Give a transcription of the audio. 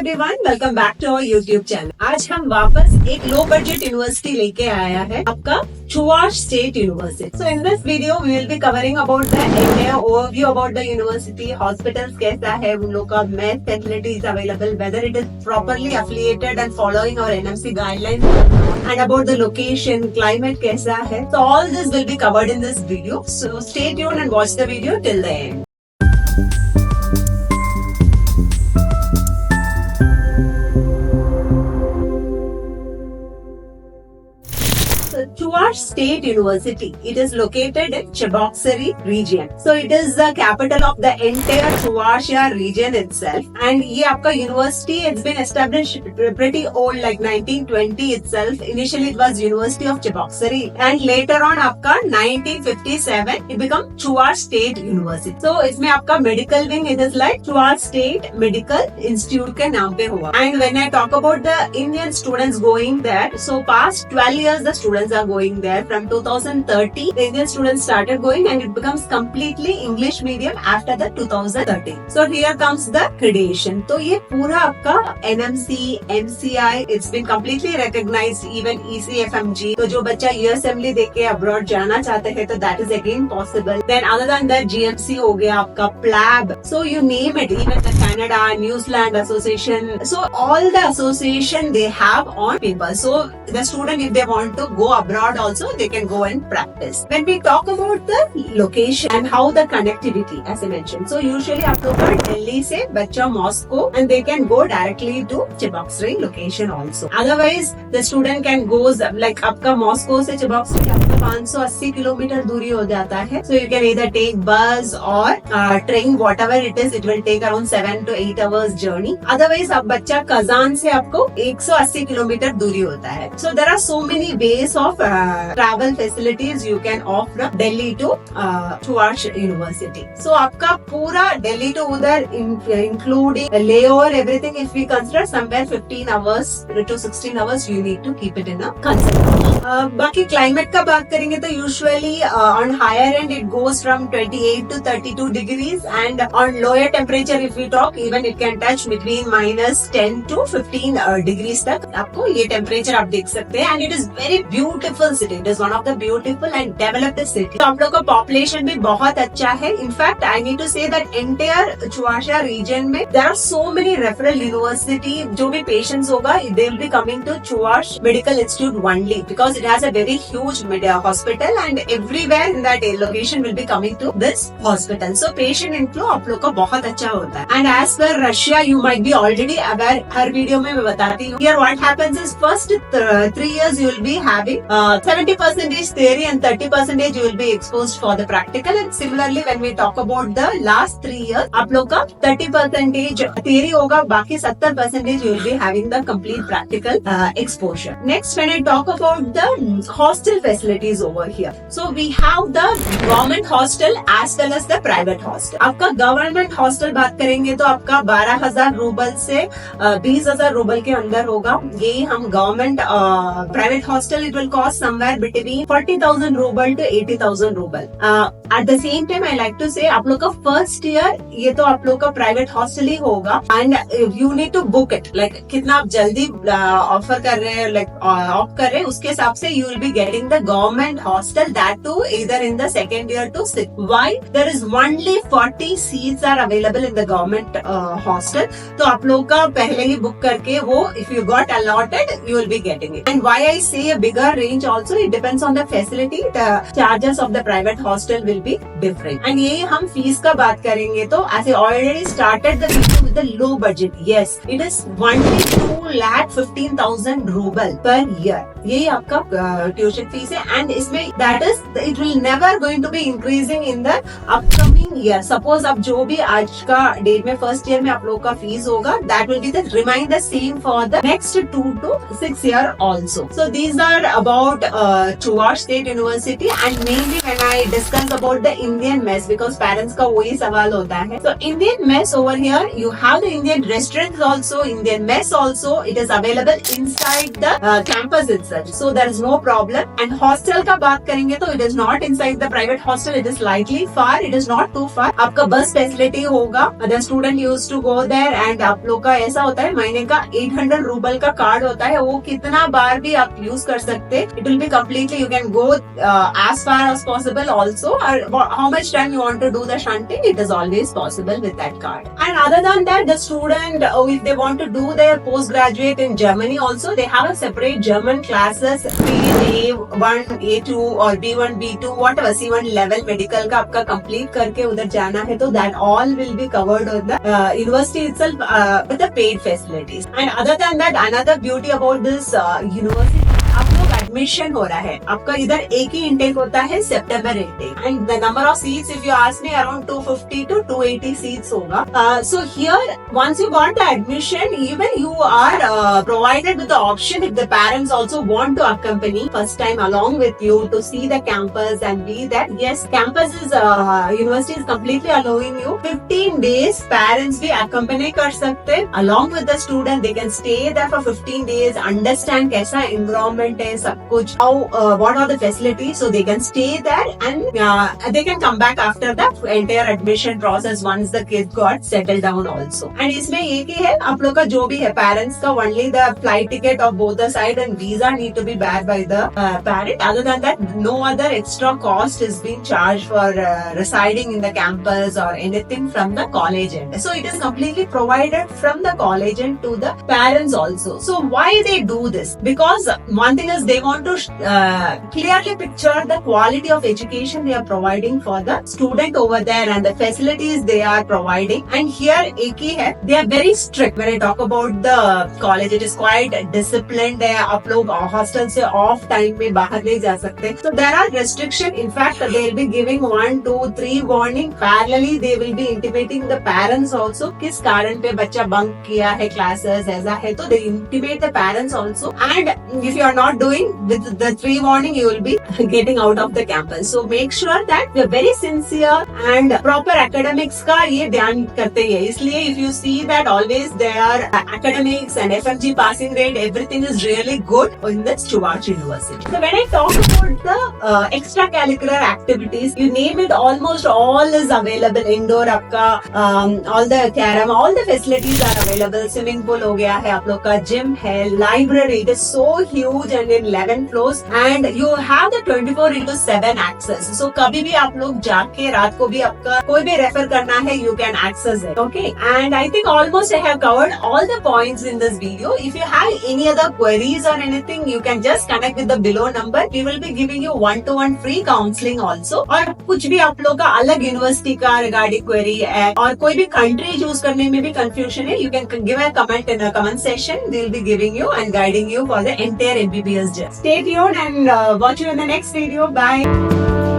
Everyone, welcome back to our YouTube channel. आज हम वापस एक लो बजट यूनिवर्सिटी लेके आया है, आपका Chuash state university. So in this video we will be covering about the India overview about the university, hospitals कैसा है, उन लोग का mess facilities available, whether it is properly affiliated and following our NMC guidelines, and about the location, climate कैसा है। So all this will be covered in this video, so stay tuned and watch the video till the end. Chuash State University. It is located in Cheboksary region. So it is the capital of the entire Chuvashia region itself. And ये आपका university, it's been established pretty old, like 1920 itself. Initially it was University of Cheboksary, and later on आपका 1957 it become Chuash State University. So इसमें आपका medical wing, it is like Chuash State Medical Institute के नाम पे हुआ. And when I talk about the Indian students going there, so past 12 years the students are going there. From 2030 the Indian students started going, and it becomes completely English medium after the 2013. So here comes the accreditation. तो ये पूरा आपका NMC, MCI, it's been completely recognized, even ECFMG. तो जो बच्चा USMLE देके abroad जाना चाहते हैं तो that is again possible. Then other than that GMC हो गया आपका, PLAB, so you name it, even the Canada, New Zealand Association. So all the association they have on paper. So the student, if they want to go abroad also, they can go and practice. When we talk about the location and how the connectivity, as I mentioned, so usually आप लोग दिल्ली से बच्चा Moscow, and they can go directly to Cheboksary location also. Otherwise the student can go like आपका Moscow से Cheboksary आपका 580 kilometre दूरी हो जाता है. So you can either take bus or train, whatever it is, it will take around 7 to 8 hours journey. Otherwise आप बच्चा Kazan से आपको 180 किलोमीटर दूरी होता है. So there are so many ways of travel facilities you can offer from Delhi to Chuash University. So आपका पूरा Delhi to उधर including layover everything, if we consider somewhere 15 hours to 16 hours you need to keep it in a consideration. बाकी climate का बात करेंगे तो usually on higher end it goes from 28 to 32 degrees, and on lower temperature if we talk, even it can touch between -10 to 15 degrees तक आपको ये temperature आप देख सकते हैं. And it is very beautiful city. It is one of the beautiful and developed city. तो आप लोग का population भी बहुत अच्छा है. In fact, I need to say that entire Chuvashia region में there are so many referral university. जो भी patients होगा, they will be coming to Chuash Medical Institute only because it has a very huge hospital, and everywhere in that location will be coming to this hospital. So patient inflow आप लोग का बहुत अच्छा होता है. And as per Russia, you might be already aware. Her video में मैं बताती हूँ. Here what happens is first 3 years you will be having 70% theory and 30% you will be exposed for the practical. And similarly when we talk about the last 3 years, आप लोग का 30% theory होगा, बाकी 70% you will be having the complete practical exposure. Next, when I talk about the hostel facilities over here, so we have the government hostel as well as the private hostel. आपका government hostel बात करेंगे तो आपका 12,000 rouble से 20,000 rouble के अंदर होगा. ये हम government private hostel, it will cost somewhere between 40,000 ruble to 80,000 ruble. At the same time, I like to say, आप लोग का first year ये तो आप लोग का private hostel ही होगा, and you need to book it. Like कितना आप जल्दी offer कर रहे हैं, like opt कर रहे हैं, उसके हिसाब से you will be getting the government hostel, that too either in the second year to 6th. Why? There is only 40 seats are available in the government hostel. तो आप लोग का पहले ही book करके वो, if you got allotted, you will be getting it. And why I say a bigger range also, it depends on the facility. The charges of the private hostel will be different. And ये हम fees का बात करेंगे तो as I already started the video with the low budget, yes, it is only 2,15,000 ruble per year. यही आपका tuition fees है. And इसमें that is, it will never going to be increasing in the upcoming year. Suppose अब जो भी आज का date में फर्स्ट ईयर में आप लोग का फीस होगा, that will be the remain the same for the next 2 to 6 year also. So these are about Chuash State University. And mainly when I discuss about the Indian mess, because parents का वही सवाल होता है. So Indian mess over here, you have the Indian restaurants also, Indian mess also. It is available inside the campus itself. So there is no problem. And hostel hostel का बात करेंगे तो it is not inside the private hostel, it is slightly far, it is not too far. आपका bus facility होगा, the student use to go there and आप लोग का ऐसा होता है महीने का 800 रूबल का कार्ड होता है, वो कितना बार भी आप यूज कर सकते हैं. It will be completely, you can go as far as possible also, or how much time you want to do the shunting, it is always possible with that card. And other than that, the student, if they want to do their postgraduate in Germany also, they have a separate German classes, A1, A2 or B1, B2, whatever, C1 level medical का आपका complete करके उधर जाना है तो that all will be covered on the university itself with the paid facilities. And other than that, another beauty about this university, आप लोग admission हो रहा है, आपका इधर एक ही इंटेक होता है, सितंबर intake, and the number of seats if you ask me around 250 to 280 seats होगा. So here once you got the admission, even you are provided with the option if the parents also want to accompany first time along with you to see the campus and be that. Yes, campus is university is completely allowing you 15 days parents भी accompany कर सकते along with the student. They can stay there for 15 days, understand कैसा environment है, सब कुछ, how what are the facilities, so they can stay there and they can come back after the entire admission process once the kids got settled down also. And इसमें एक ही है, आप लोग का जो भी है parents का only the flight ticket of both the side and visa need to be bared by the parent. Other than that, no other extra cost is being charged for residing in the campus or anything from the college end. So it is completely provided from the college end to the parents also. So why they do this? Because one thing is they want to clearly picture the quality of education they are providing for the student over there and the facilities they are providing. And here एक ही है, they are very strict when I talk about the college. It is quite disciplined है, आप लोग hostel से off time में बाहर नहीं जा सकते. So there are restrictions. In fact, they will be giving 1, 2, 3 warning. Parallelly, they will be intimating the parents also. किस कारण पे बच्चा bunk किया है classes ऐसा है तो they intimate the parents also. And if you are not doing with the 3 warning, you will be getting out of the campus. So make sure that you are very sincere and proper academics का ये ध्यान करते हैं. इसलिए if you see that always their academics and FMG passing rate, everything is really good in the Stuart University. So when I talk about the extracurricular activities, you name it, almost all is available. Indoor आपका all the carom, all the facilities are available. Swimming pool हो गया है, आप लोग का gym है, library, it is so huge and in 11 floors and you have the 24/7 access. So कभी भी आप लोग जाके रात को भी आपका कोई भी रेफर करना है, you can access it. Okay, and I think almost I have covered all the points in this video. If you have any other queries or anything, you can just connect with the below number. We will be giving you 1-to-1 free counseling also. और कुछ भी आप लोग का अलग university का regarding query है और कोई भी कंट्री चूज करने में भी कंफ्यूजन है, you can give a comment in the comment section. They will be giving you and guiding you for the entire MBBS journey. Stay tuned and watch you in the next video. Bye.